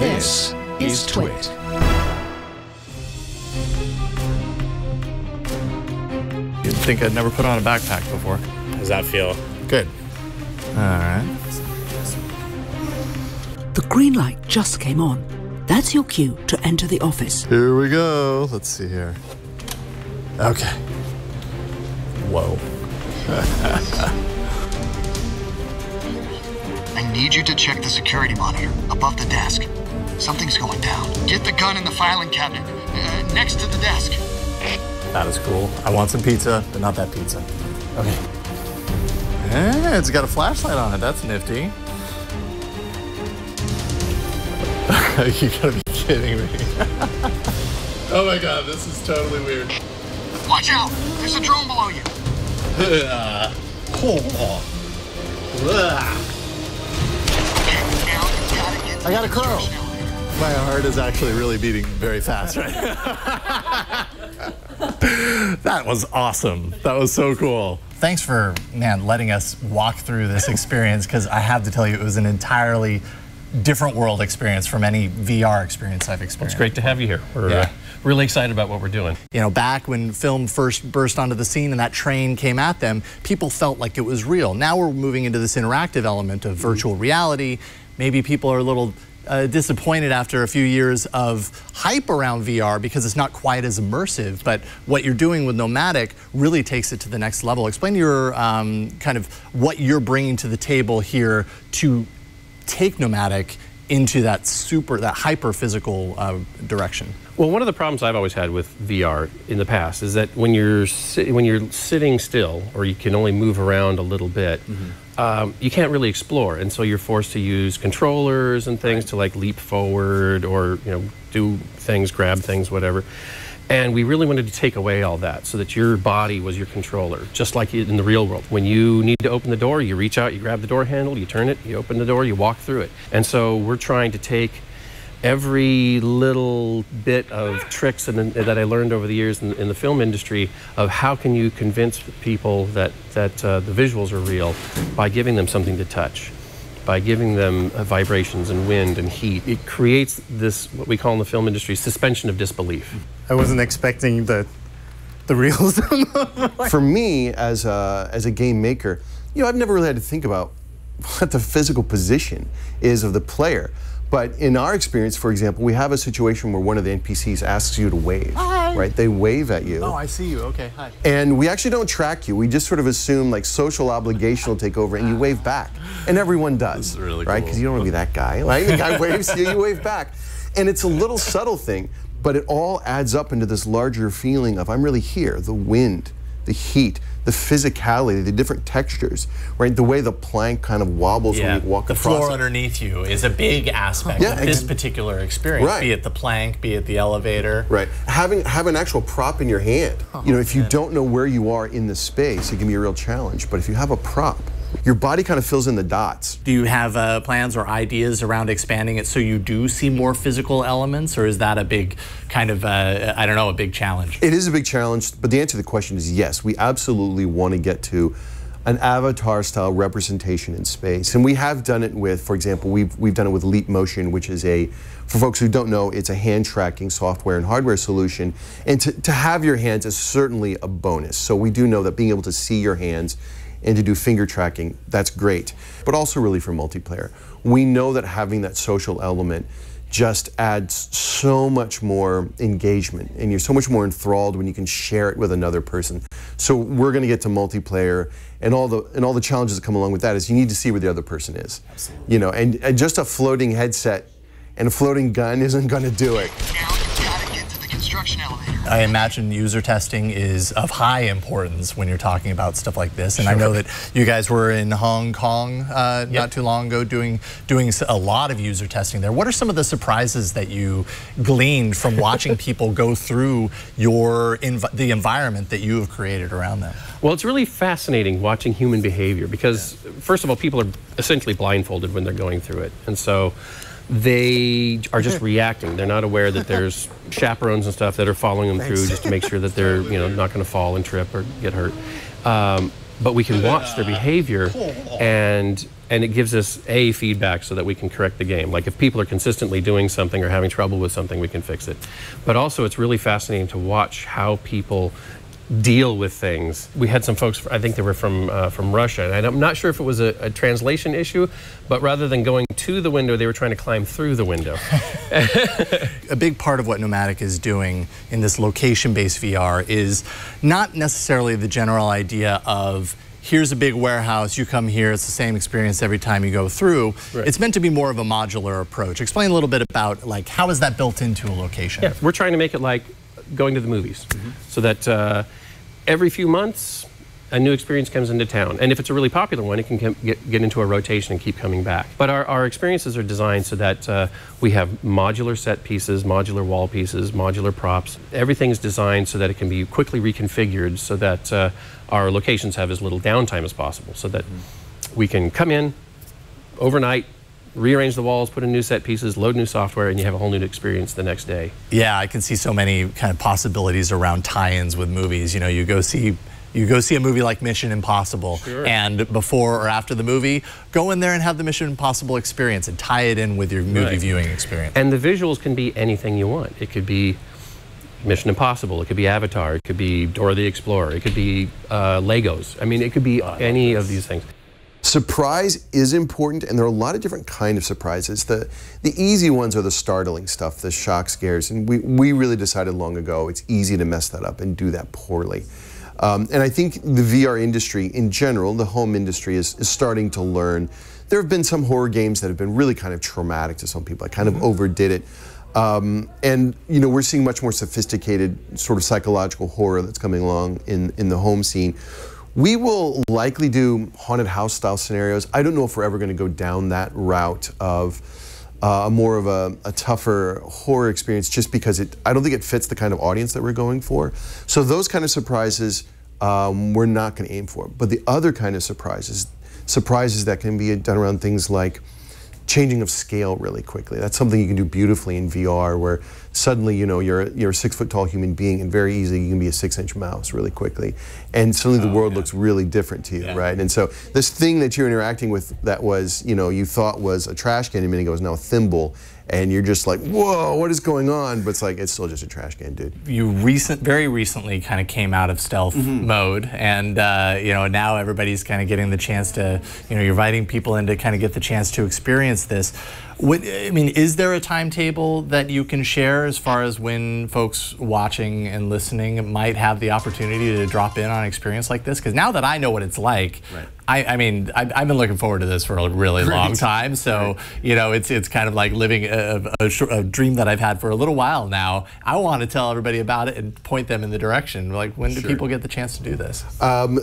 This is TWiT. You'd think I'd never put on a backpack before. How does that feel? Good. All right. The green light just came on. That's your cue to enter the office. Here we go. Let's see here. Okay. Whoa. I need you to check the security monitor above the desk. Something's going down. Get the gun in the filing cabinet next to the desk. That is cool. I want some pizza, but not that pizza. Okay. Yeah, it's got a flashlight on it. That's nifty. You gotta be kidding me. Oh my god, this is totally weird. Watch out! There's a drone below you. I got a crow. My heart is actually really beating very fast right now. That was awesome. That was so cool. Thanks for, letting us walk through this experience, because I have to tell you, it was an entirely different world experience from any VR experience I've experienced. Well, it's great to have you here. We're really excited about what we're doing. You know, back when film first burst onto the scene and that train came at them, people felt like it was real. Now we're moving into this interactive element of virtual reality. Maybe people are a little disappointed after a few years of hype around VR because it's not quite as immersive, but what you're doing with Nomadic really takes it to the next level. Explain your kind of what you're bringing to the table here to take Nomadic into that hyper physical direction. Well, one of the problems I've always had with VR in the past is that when you're sitting still, or you can only move around a little bit, you can't really explore, and so you're forced to use controllers and things to like leap forward or do things, grab things, whatever. And we really wanted to take away all that so that your body was your controller, just like in the real world. When you need to open the door, you reach out, you grab the door handle, you turn it, you open the door, you walk through it. And so we're trying to take every little bit of tricks that I learned over the years in the film industry of how can you convince people that the visuals are real by giving them something to touch, by giving them vibrations and wind and heat. It creates this, what we call in the film industry, suspension of disbelief. I wasn't expecting the realism. For me, as a game maker, I've never really had to think about what the physical position is of the player. But in our experience, for example, we have a situation where one of the NPCs asks you to wave. Hi. Right? They wave at you. Oh, I see you. Okay, hi. And we actually don't track you. We just sort of assume like social obligation will take over and you wave back. And everyone does. This is really right? cool. Because you don't want to be that guy. Right? The guy waves to you, you wave back. And it's a little subtle thing, but it all adds up into this larger feeling of I'm really here. The wind, the heat, the physicality, the different textures, right? The way the plank kind of wobbles when you walk across it. The floor underneath you is a big aspect of this particular experience, be it the plank, be it the elevator. Right. Have an actual prop in your hand. If you don't know where you are in the space, it can be a real challenge. But if you have a prop, your body kind of fills in the dots. Do you have plans or ideas around expanding it so you do see more physical elements, or is that a big kind of, I don't know, a big challenge? It is a big challenge, but the answer to the question is yes. We absolutely want to get to an avatar-style representation in space. And we have done it with, for example, we've done it with Leap Motion, which is for folks who don't know, it's a hand tracking software and hardware solution. And to have your hands is certainly a bonus. So we do know that being able to see your hands and to do finger tracking, that's great. But also really for multiplayer. We know that having that social element just adds so much more engagement, and you're so much more enthralled when you can share it with another person. So we're going to get to multiplayer, and all the challenges that come along with that is you need to see where the other person is. Absolutely. And just a floating headset and a floating gun isn't going to do it. I imagine user testing is of high importance when you're talking about stuff like this. And I know that you guys were in Hong Kong not too long ago doing a lot of user testing there. What are some of the surprises that you gleaned from watching people go through the environment that you have created around them? Well, it's really fascinating watching human behavior because, first of all, people are essentially blindfolded when they're going through it. And so they are just reacting. They're not aware that there's chaperones and stuff that are following them through just to make sure that they're not going to fall and trip or get hurt. But we can watch their behavior and and it gives us feedback so that we can correct the game. Like if people are consistently doing something or having trouble with something, we can fix it. But also it's really fascinating to watch how people deal with things. We had some folks, I think they were from Russia, and I'm not sure if it was a translation issue, but rather than going to the window, they were trying to climb through the window. A big part of what Nomadic is doing in this location-based VR is not necessarily the general idea of here's a big warehouse, you come here, it's the same experience every time you go through. Right. It's meant to be more of a modular approach. Explain a little bit about like how is that built into a location? Yeah, we're trying to make it like going to the movies, so that every few months a new experience comes into town, and if it's a really popular one, it can get into a rotation and keep coming back. But our experiences are designed so that we have modular set pieces, modular wall pieces, modular props. Everything's designed so that it can be quickly reconfigured so that our locations have as little downtime as possible, so that we can come in overnight, rearrange the walls, put in new set pieces, load new software, and you have a whole new experience the next day. Yeah, I can see so many kind of possibilities around tie-ins with movies. You know, you go see a movie like Mission Impossible, sure, and before or after the movie, go in there and have the Mission Impossible experience and tie it in with your movie viewing experience. And the visuals can be anything you want. It could be Mission Impossible, it could be Avatar, it could be Dora the Explorer, it could be Legos. I mean, it could be any of these things. Surprise is important, and there are a lot of different kind of surprises. The easy ones are the startling stuff, the shock scares, and we really decided long ago it's easy to mess that up and do that poorly. And I think the VR industry in general, the home industry, is starting to learn. There have been some horror games that have been really kind of traumatic to some people. I kind of overdid it. And you know, we're seeing much more sophisticated sort of psychological horror that's coming along in the home scene. We will likely do haunted house style scenarios. I don't know if we're ever going to go down that route of more of a tougher horror experience, just because I don't think it fits the kind of audience that we're going for. So those kind of surprises we're not going to aim for. But the other kind of surprises that can be done around things like changing of scale really quickly. That's something you can do beautifully in VR, where suddenly, you know, you're a 6 foot tall human being, and very easily you can be a 6-inch mouse really quickly, and suddenly the world looks really different to you, right? And so this thing that you're interacting with that was, you know, you thought was a trash can a minute ago is now a thimble, and you're just like, whoa, what is going on? But it's like, it's still just a trash can, dude. You very recently kind of came out of stealth mode, and you know, now everybody's kind of getting the chance to, you know, you're inviting people in to kind of get the chance to experience this. I mean, is there a timetable that you can share as far as when folks watching and listening might have the opportunity to drop in on an experience like this? Because now that I know what it's like, I mean, I've been looking forward to this for a really long time. So, you know, it's kind of like living a dream that I've had for a little while now. I want to tell everybody about it and point them in the direction. Like, when do people get the chance to do this?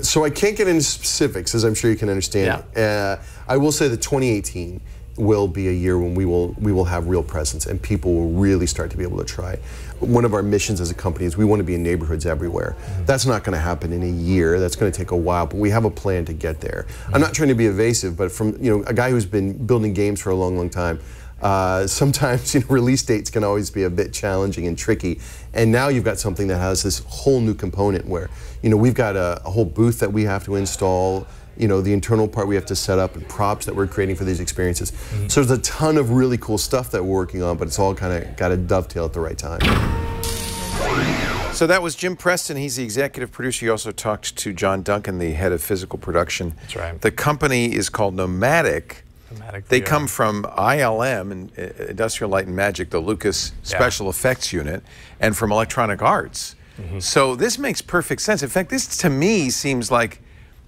So I can't get into specifics, as I'm sure you can understand. I will say that 2018 will be a year when we will have real presence, and people will really start to be able to try. One of our missions as a company is we want to be in neighborhoods everywhere. That's not going to happen in a year. That's going to take a while, but we have a plan to get there. I'm not trying to be evasive, but from, you know, a guy who's been building games for a long time, sometimes, you know, release dates can always be a bit challenging and tricky. And now you've got something that has this whole new component where, you know, we've got a whole booth that we have to install, you know, the internal part we have to set up, and props that we're creating for these experiences. So there's a ton of really cool stuff that we're working on, but it's all kind of got to dovetail at the right time. So that was Jim Preston. He's the executive producer. You also talked to John Duncan, the head of physical production. That's right. The company is called Nomadic. They come from ILM, Industrial Light and Magic, the Lucas Special Effects Unit, and from Electronic Arts. So this makes perfect sense. In fact, this to me seems like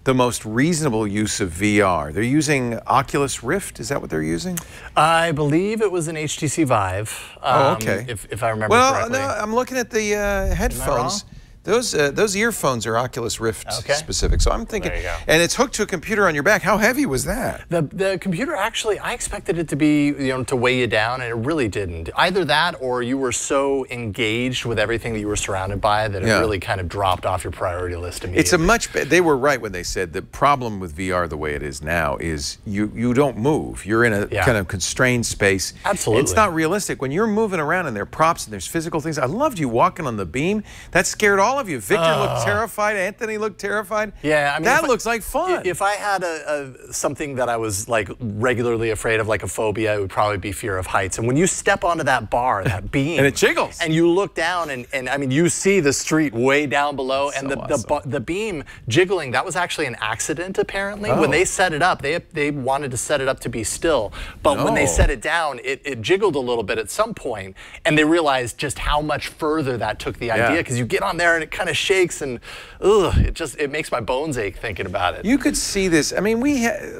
the most reasonable use of VR. They're using Oculus Rift, is that what they're using? I believe it was an HTC Vive, if I remember correctly. Well, no, I'm looking at the headphones. Those earphones are Oculus Rift specific, so I'm thinking, and it's hooked to a computer on your back. How heavy was that? The computer, actually, I expected it to be, you know, to weigh you down, and it really didn't. Either that, or you were so engaged with everything that you were surrounded by that it really kind of dropped off your priority list immediately. It's a much better. They were right when they said the problem with VR the way it is now is you don't move. You're in a kind of constrained space. Absolutely. It's not realistic. When you're moving around and there are props and there's physical things. I loved you walking on the beam. That scared all all of you. Victor looked terrified. Anthony looked terrified. Yeah, I mean, that looks like fun. If I had something that I was like regularly afraid of, like a phobia, it would probably be fear of heights. And when you step onto that bar, that beam, and it jiggles, and you look down, and I mean, you see the street way down below, and the beam jiggling. That was actually an accident, apparently. When they set it up, they wanted to set it up to be still, but when they set it down, it jiggled a little bit at some point, and they realized just how much further that took the idea, because you get on there and it kind of shakes, and it makes my bones ache thinking about it. You could see this. I mean,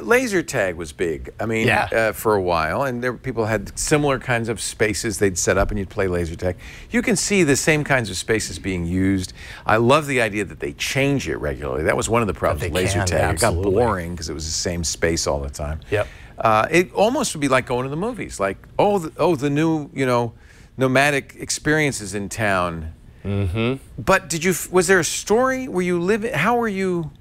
laser tag was big. I mean, for a while, and people had similar kinds of spaces they'd set up, and you'd play laser tag. You can see the same kinds of spaces being used. I love the idea that they change it regularly. That was one of the problems with laser tag. It got boring because it was the same space all the time. Yep. It almost would be like going to the movies. Like, the new, nomadic experiences in town. But was there a story? Were you living? How were you?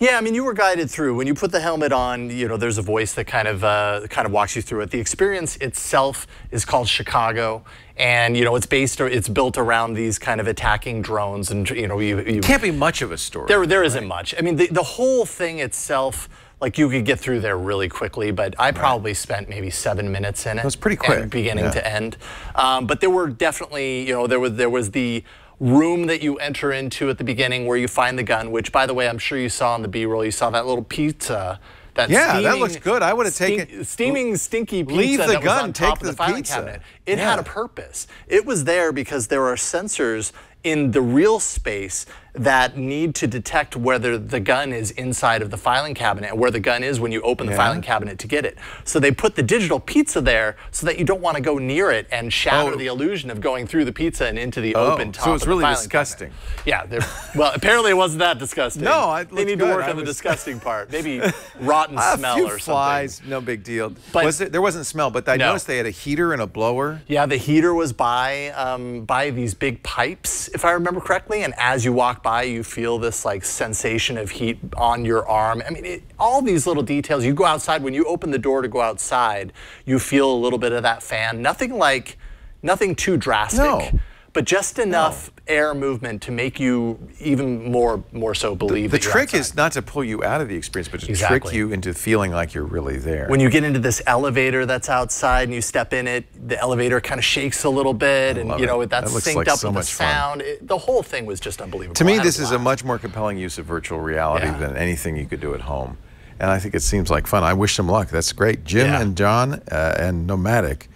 Yeah, I mean, you were guided through. When you put the helmet on, there's a voice that kind of walks you through it. The experience itself is called Chicago, and it's built around these kind of attacking drones, and you can't be much of a story. There isn't much. I mean, the whole thing itself, like, you could get through there really quickly, but I probably spent maybe 7 minutes in it. It was pretty quick, beginning to end. But there were definitely, there was the room that you enter into at the beginning where you find the gun, which, by the way, I'm sure you saw in the B-roll. You saw that little pizza. That looks good. I would have taken steaming, stinky pizza. Leave the that gun. Was on top take of the filing pizza. Cabinet. It had a purpose. It was there because there are sensors in the real space that need to detect whether the gun is inside of the filing cabinet and where the gun is when you open the filing cabinet to get it. So they put the digital pizza there so that you don't want to go near it and shatter the illusion of going through the pizza and into the open top so it's of the really filing disgusting. Cabinet. Yeah, well, apparently it wasn't that disgusting. No, they need to work on the disgusting part. Maybe rotten smell or something. Flies, no big deal. But there wasn't smell, but I noticed they had a heater and a blower. Yeah, the heater was by these big pipes, if I remember correctly, and as you walk by, you feel this like sensation of heat on your arm. I mean, all these little details. You go outside, when you open the door to go outside, you feel a little bit of that fan. Nothing too drastic, but just enough air movement to make you even more so believe the that you're trick outside. is not to pull you out of the experience, but to trick you into feeling like you're really there. When you get into this elevator that's outside and you step in it, the elevator kind of shakes a little bit, and that's synced up with the sound. The whole thing was just unbelievable. To me, this is a much more compelling use of virtual reality than anything you could do at home. And I think it seems like fun. I wish them luck. That's great. Jim and John and Nomadic,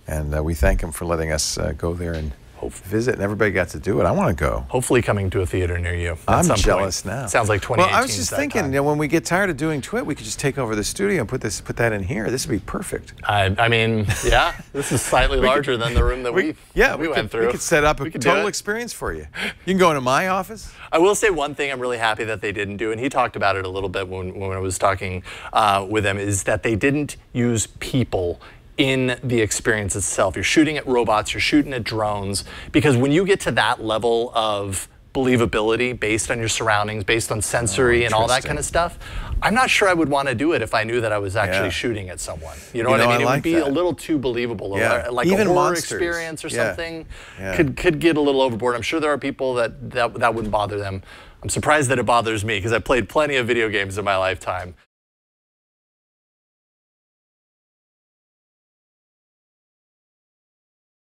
and we thank them for letting us go there and visit, and everybody got to do it. I want to go. Hopefully coming to a theater near you. I'm jealous now. Sounds like 2018. Well, I was just thinking, when we get tired of doing TWiT, we could just take over the studio and put that in here. This would be perfect. I mean, this is slightly larger than the room that we went through. We could set up a total experience for you. You can go into my office. I will say one thing I'm really happy that they didn't do, and he talked about it a little bit when I was talking with him, is that they didn't use people in the experience itself. You're shooting at robots, you're shooting at drones, because when you get to that level of believability based on your surroundings, based on sensory and all that kind of stuff, I'm not sure I would want to do it if I knew that I was actually shooting at someone. You know what I mean? It would be a little too believable. Like even a horror experience or something could get a little overboard. I'm sure there are people that wouldn't bother them. I'm surprised that it bothers me because I've played plenty of video games in my lifetime.